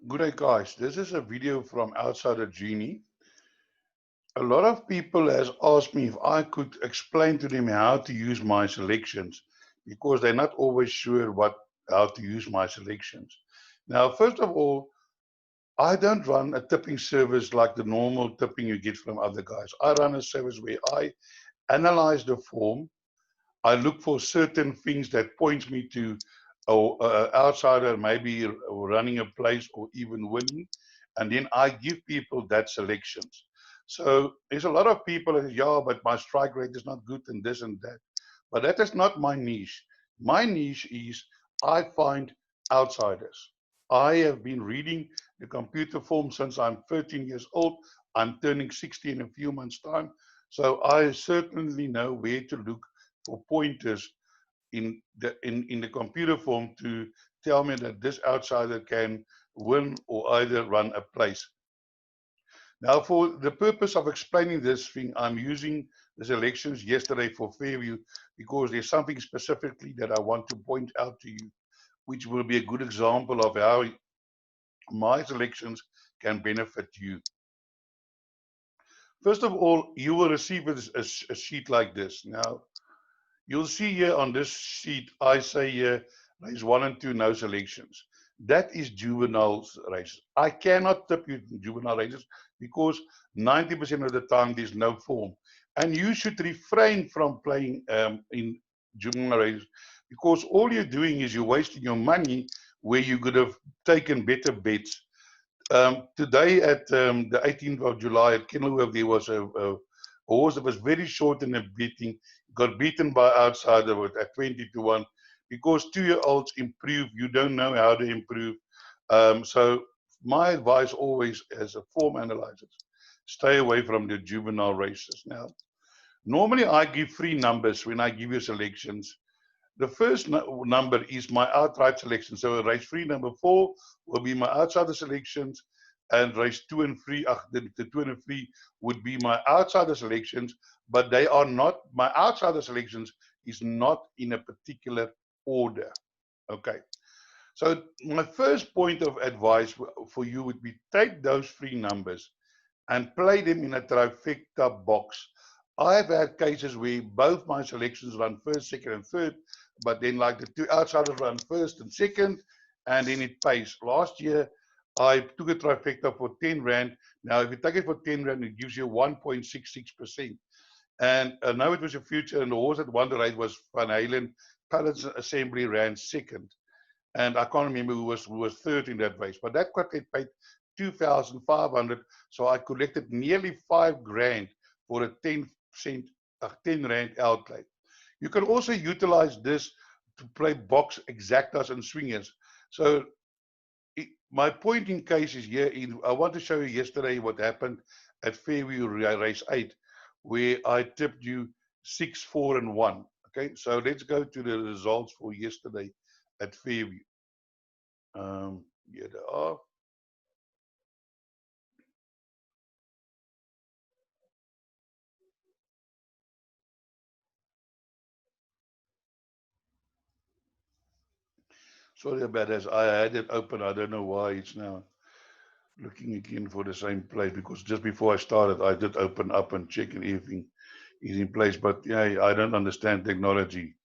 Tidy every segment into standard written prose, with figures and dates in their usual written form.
Good day, guys. This is a video from Outsider Genie. A lot of people has asked me if I could explain to them how to use my selections because they're not always sure how to use my selections. Now, first of all, I don't run a tipping service like the normal tipping you get from other guys. I run a service where I analyze the form. I look for certain things that points me to outsider maybe running a place or even winning, and then I give people that selections. So there's a lot of people that say, yeah, but my strike rate is not good and this and that. But that is not my niche. My niche is I find outsiders. I have been reading the computer form since I'm 13 years old. I'm turning 60 in a few months' time. So I certainly know where to look for pointers in the computer form to tell me that this outsider can win or either run a place. Now, for the purpose of explaining this thing, I'm using the selections yesterday for Fairview because there's something specifically that I want to point out to you, which will be a good example of how my selections can benefit you. First of all, you will receive a sheet like this. Now, you'll see here on this sheet, I say here, race 1 and 2, no selections. That is juvenile races. I cannot tip you in juvenile races because 90% of the time there's no form. And you should refrain from playing in juvenile races because all you're doing is you're wasting your money where you could have taken better bets. Today at the 18th of July at Kenilworth, there was a horse that was very short in the beating, got beaten by outsider at 20 to 1 because 2-year-olds improve. You don't know how to improve. So my advice always as a form analyzer, stay away from the juvenile races. Now, normally I give 3 numbers when I give you selections. The first number is my outright selection. So race 3, number 4 will be my outsider selections, and race 2 and 3, the 2 and 3 would be my outsider selections, but they are not, my outsider selections is not in a particular order. Okay. So my first point of advice for you would be take those 3 numbers and play them in a trifecta box. I've had cases where both my selections run first, second, and third, but then like the 2 outsiders run first and second, and then it pays. Last year, I took a trifecta for 10 Rand. Now, if you take it for 10 Rand, it gives you 1.66%. And now it was a future, and the horse that won the race was Van Halen. Palace Assembly ran second. And I can't remember who was third in that race, but that got paid 2,500. So I collected nearly 5 grand for a 10 cent, 10 Rand outlay. You can also utilize this to play box exactas and swingers. So my point in case is here, I want to show you yesterday what happened at Fairview race 8, where I tipped you 6, 4, and 1. Okay, so let's go to the results for yesterday at Fairview. Here they are. Sorry about this. I had it open. I don't know why it's now looking again for the same place because just before I started, I did open up and check and everything is in place. But yeah, I don't understand technology.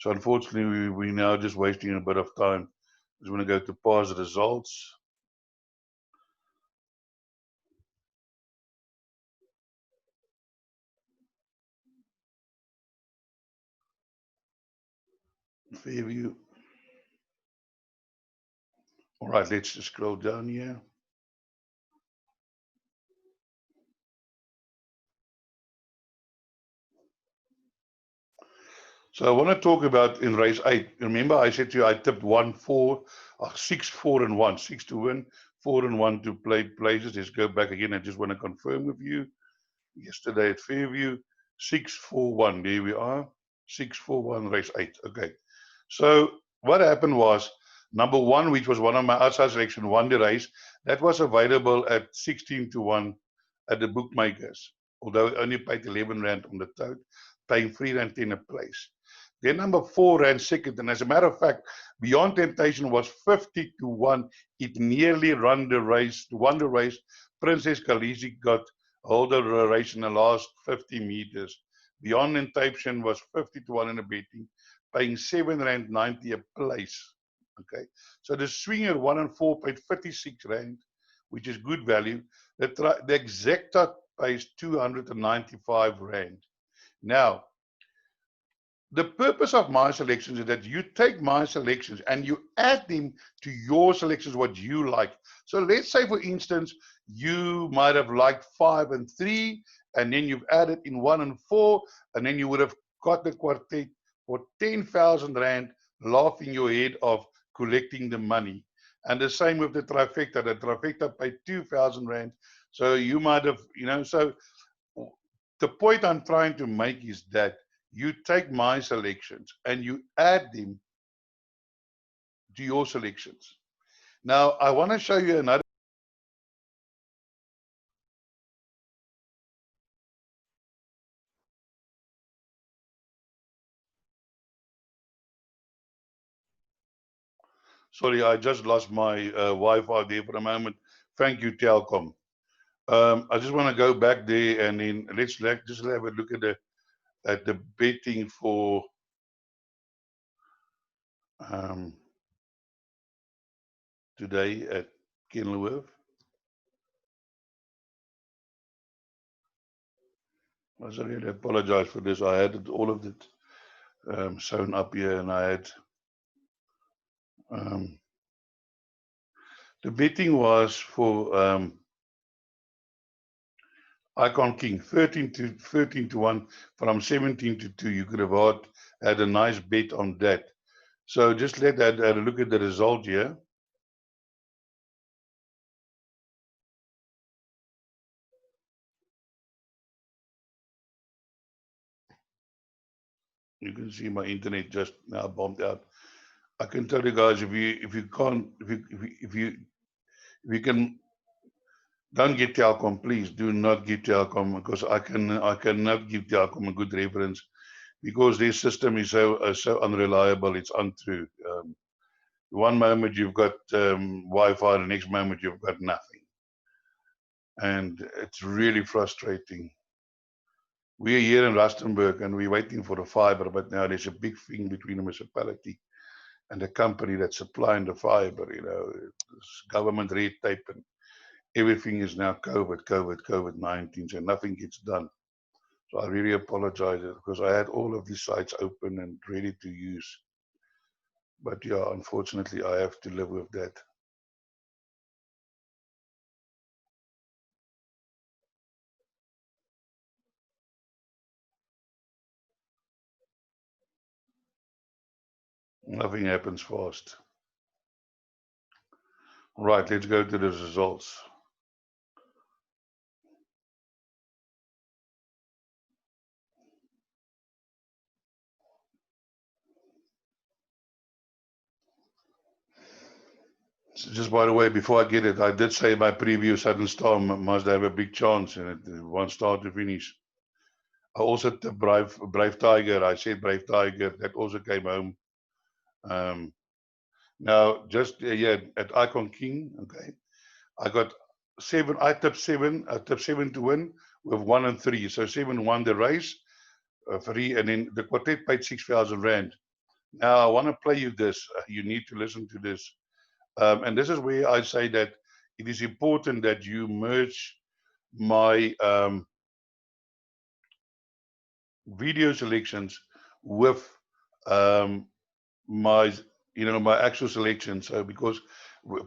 So unfortunately, we're now just wasting a bit of time. Just want to go to pause results. Fairview. All right, let's just scroll down here. So I want to talk about in race 8. Remember, I said to you I tipped 1, 4, 6, 4, and 1. 6 to win, 4 and 1 to play places. Let's go back again. I just want to confirm with you. Yesterday at Fairview, 6, 4, 1. There we are. 6, 4, 1, race 8. Okay. So what happened was number 1, which was one of my outside selection, won the race. That was available at 16 to 1 at the bookmakers, although it only paid 11 Rand on the tote, paying 3 Rand 10 a place. Then number 4 ran second, and as a matter of fact, Beyond Temptation was 50-1. It nearly won the race. Princess Khaleesi got hold of the race in the last 50 meters. Beyond Temptation was 50-1 in the betting, paying R7.90 a place. Okay, so the swinger 1 and 4 paid R56, which is good value. The exacta pays R295. Now, the purpose of my selections is that you take my selections and you add them to your selections, what you like. So let's say, for instance, you might have liked 5 and 3, and then you've added in 1 and 4, and then you would have got the quartet for R10,000, laughing your head off, collecting the money. And the same with the trifecta. The trifecta paid R2,000. So you might have, so the point I'm trying to make is that you take my selections and you add them to your selections. Now, I want to show you another. Sorry, I just lost my Wi-Fi there for a moment. Thank you, Telkom. I just want to go back there and then let's just have a look at the betting for today at Kenilworth. I really apologize for this. I had all of it shown up here, and I had the betting was for Icon King 13-1 from 17-2. You could have had a nice bet on that. So just let that look at the result here. You can see my internet just now bombed out. I can tell you guys, if you can, don't get Telkom, please do not get Telkom, because I cannot give Telkom a good reference, because their system is so unreliable. It's untrue. One moment you've got Wi-Fi, the next moment you've got nothing, and it's really frustrating. We are here in Rustenburg and we're waiting for the fiber, but now there's a big thing between the municipality and the company that's supplying the fiber. It's government red tape, and everything is now COVID-19, so nothing gets done. So I really apologize, because I had all of these sites open and ready to use. But yeah, unfortunately, I have to live with that. Nothing happens fast. Right, let's go to the results. So just by the way, before I get it, I did say my preview Southern Star must have a big chance in it, 1 star to finish. I also tipped Brave Tiger. I said Brave Tiger. That also came home. Now, just at Icon King, okay, I got 7. I tipped 7. I tipped 7 to win with 1 and 3. So 7 won the race, 3, and then the quartet paid R6,000. Now I want to play you this. You need to listen to this, and this is where I say that it is important that you merge my video selections with my my actual selection. So because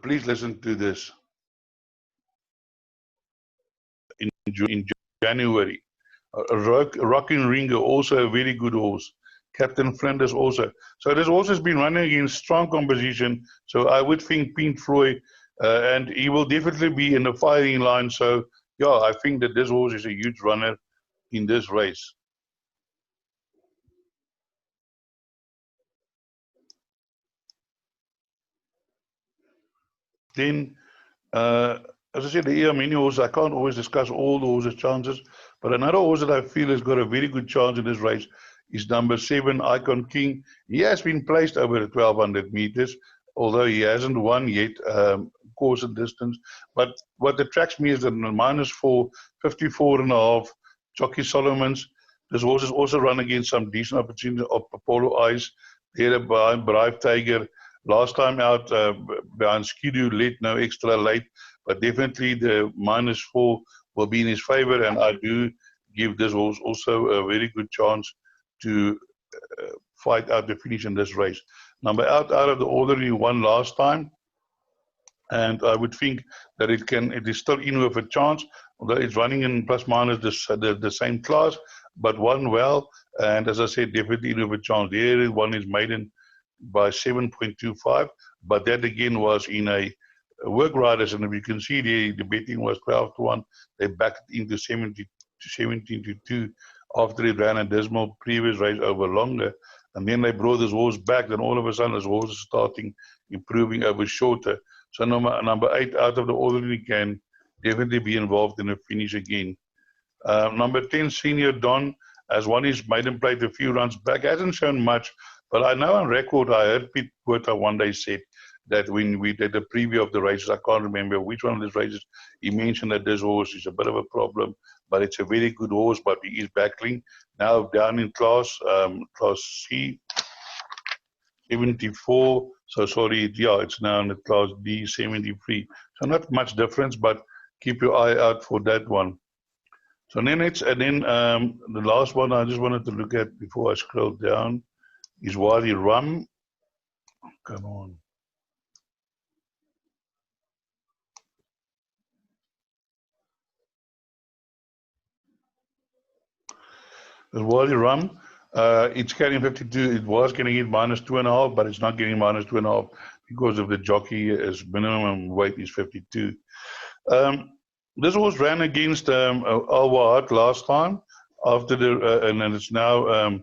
please listen to this. In January, Rocking Ringer, also a very good horse. Captain Flinders also. So this horse has been running in strong composition. So I would think Pink Floyd, and he will definitely be in the firing line. So yeah, I think that this horse is a huge runner in this race. Then, as I said, the many horses, I can't always discuss all the horses' chances, but another horse that I feel has got a very good chance in this race is number 7, Icon King. He has been placed over the 1200 meters, although he hasn't won yet, course and distance. But what attracts me is the -4, 54.5, Jockey Solomons. This horse has also run against some decent opportunities of Apollo Ice, there behind Brave Tiger. Last time out, behind Skidoo, late, no extra late, but definitely the -4 will be in his favor, and I do give this horse also a very good chance to fight out the finish in this race. Number out of the order, he won last time, and I would think that it is still in with a chance, although it's running in plus minus the same class, but won well, and as I said, definitely in with a chance. There, one is maiden by 7.25, but that again was in a work riders, and if you can see the betting was 12-1. They backed into 17-2 after it ran a dismal previous race over longer, and then they brought this horse back. Then all of a sudden, this horse is starting improving over shorter. So number 8 out of the ordinary can definitely be involved in a finish again. Number 10, Senior Don, has won his maiden plate a few runs back. Hasn't shown much, but I know on record I heard Pete Quota one day said that when we did the preview of the races, I can't remember which one of these races, he mentioned that this horse is a bit of a problem, but it's a very good horse, but he is battling. Now down in class C, 74. So sorry, yeah, it's now in the class D, 73. So not much difference, but keep your eye out for that one. So then the last one I just wanted to look at before I scroll down is Wadi Rum. Come on. The Wadi Rum, it's carrying 52. It was getting it -2.5, but it's not getting -2.5 because of the jockey. His minimum weight is 52. This horse ran against Al Wahad last time after and then it's now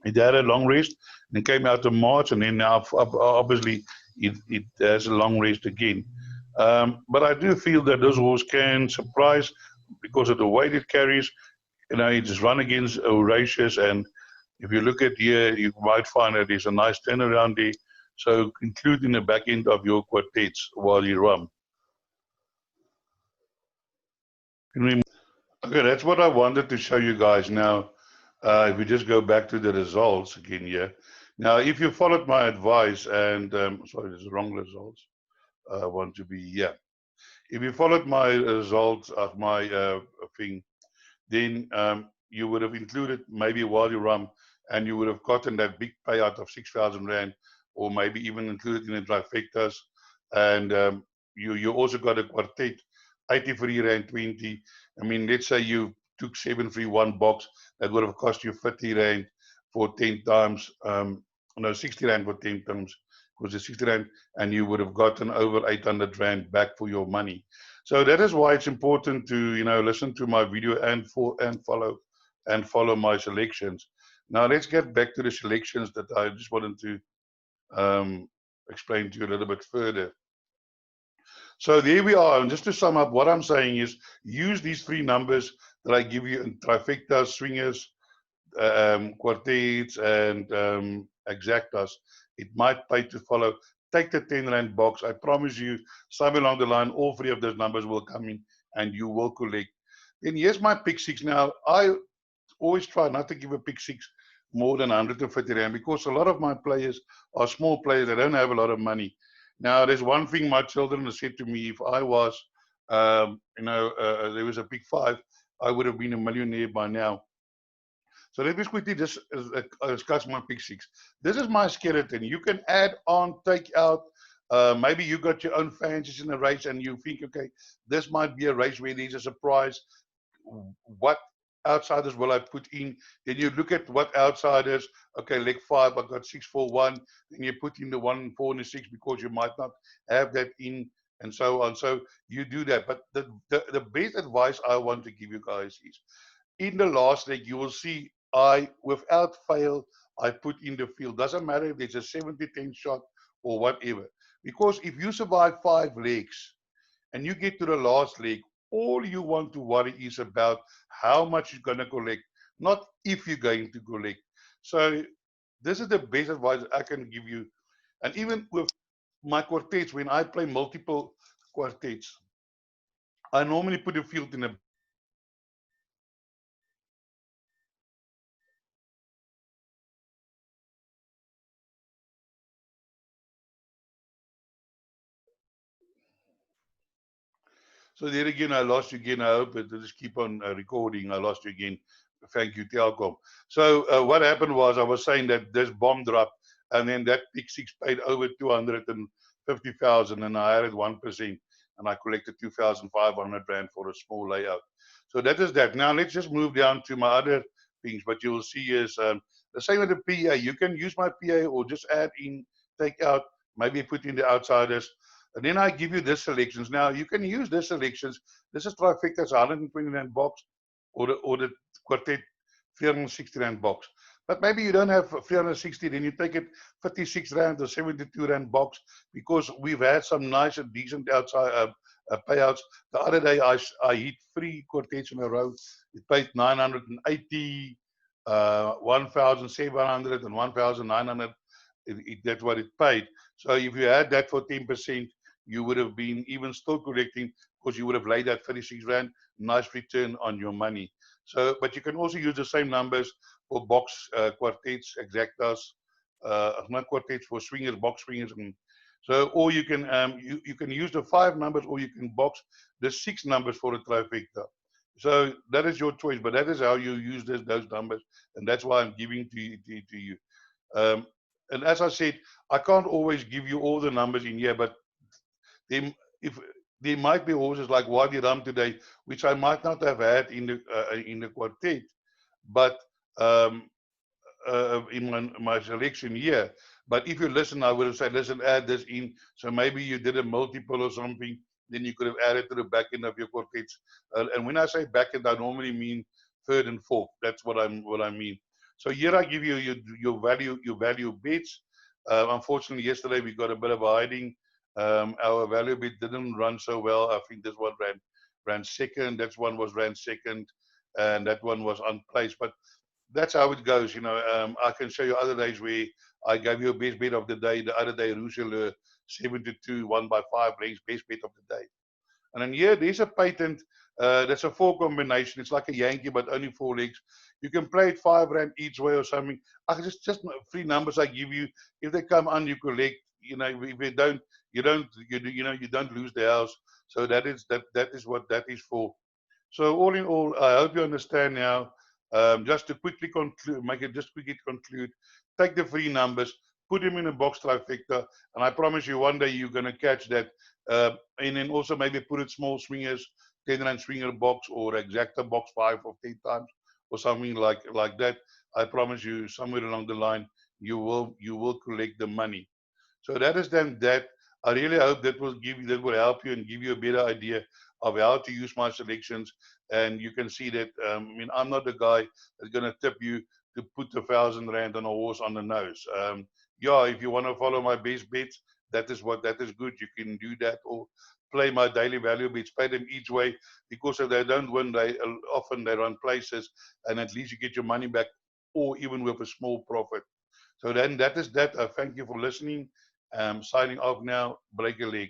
it had a long rest and came out of March, and then now obviously it has a long rest again. But I do feel that this horse can surprise because of the weight it carries. You know, it is run against Horatius, and if you look at here, you might find that there's a nice turnaround there. So include in the back end of your quartets while you run. Okay, that's what I wanted to show you guys. Now, if we just go back to the results again here. Now, if you followed my advice, and sorry, there's the wrong results. I want to be here. If you followed my results of my thing, then you would have included maybe Wadi Rum, and you would have gotten that big payout of 6,000 Rand, or maybe even included in the trifectas. And you also got a quartet, 83 Rand 20. I mean, let's say you took 731 box, that would have cost you 50 Rand for 10 times, no, 60 Rand for 10 times, because it's 60 Rand, and you would have gotten over 800 Rand back for your money. So that is why it's important to, you know, listen to my video and follow my selections. Now let's get back to the selections that I just wanted to explain to you a little bit further. So there we are. And just to sum up, what I'm saying is use these 3 numbers that I give you in trifectas, swingers, quartets, and exactas. It might pay to follow. Take the 10 Rand box. I promise you, somewhere along the line, all 3 of those numbers will come in and you will collect. Then here's my pick 6. Now, I always try not to give a pick 6 more than 150 Rand, because a lot of my players are small players. They don't have a lot of money. Now, there's one thing my children have said to me. If I was, there was a pick 5, I would have been a millionaire by now. So let me quickly just discuss my pick 6. This is my skeleton. You can add on, take out. Maybe you got your own fancies in a race and you think, okay, this might be a race where there's a surprise. What outsiders will I put in? Then you look at what outsiders, okay, leg 5, I got 6, 4, 1. Then you put in the 1, 4, and the 6 because you might not have that in, and so on. So you do that. But the best advice I want to give you guys is, in the last leg, you will see without fail, I put in the field. Doesn't matter if it's a 70-10 shot or whatever. Because if you survive 5 legs and you get to the last leg, all you want to worry is about how much you're going to collect. not if you're going to collect. So this is the best advice I can give you. And even with my quartets, when I play multiple quartets, I normally put a field in a So there again, I lost you again. I hope it will just keep on recording. I lost you again. Thank you, Telkom. So what happened was I was saying that this bomb dropped, and then that pick six paid over 250,000, and I had it 1%, and I collected 2,500 rand for a small layout. So that is that. Now let's just move down to my other things. But you'll see is the same with the PA. You can use my PA or just add in, take out, maybe put in the outsiders. And then I give you this selections. Now you can use this selections. This is trifecta's 120 rand box, or the quartet 360 rand box. But maybe you don't have 360, then you take it 56 rand or 72 rand box, because we've had some nice and decent outside payouts. The other day I hit 3 quartets in a row. It paid 980, 1,700 and 1,900. That's what it paid. So if you had that for 10%, you would have been even still collecting, because you would have laid that 36 rand, nice return on your money. So, but you can also use the same numbers for box quartets, exactas, not quartets, for swingers, box swingers. And so, or you can you can use the 5 numbers, or you can box the 6 numbers for a trifecta. So that is your choice, but that is how you use those numbers, and that's why I'm giving to you. Um, and as I said, I can't always give you all the numbers in here, but they, if there might be horses like Wadi Ram today, which I might not have had in the quartet, but um, in my selection here. But if you listen, I would have said, listen, add this in. So maybe you did a multiple or something, then you could have added to the back end of your quartets. And when I say back end, I normally mean third and fourth. That's what I mean. So here I give you your value bets. Unfortunately, yesterday we got a bit of a hiding. Our value bet didn't run so well. I think this one ran second. That one was ran second, and that one was unplaced. But that's how it goes. I can show you other days where I gave you a best bet of the day. The other day, Rousseau 7-2, 1 by 5 lengths, best bet of the day. And then here, there's a patent. That's a 4 combination. It's like a Yankee, but only 4 legs. You can play it 5 rand each way or something. Just 3 numbers I give you. If they come on, you collect. If they don't, you don't lose the house. So that is what that is for. So all in all, I hope you understand now. Just to quickly conclude, just quickly conclude. Take the 3 numbers, put them in a box trifecta, and I promise you one day you're going to catch that. And then also maybe put it small swingers, 10 rand swinger box, or exacta box 5 or 10 times, or something like that. I promise you, somewhere along the line, you will collect the money. So that is then that. I really hope that will help you and give you a better idea of how to use my selections. And you can see that. I'm not the guy that's going to tip you to put 1,000 rand on a horse on the nose. Yeah, if you want to follow my best bets, that is good. You can do that, or play my daily value bets. Play them each way, because if they don't win, they often they run places, and at least you get your money back, or even with a small profit. So then that is that. Thank you for listening. Signing off now. Break a leg.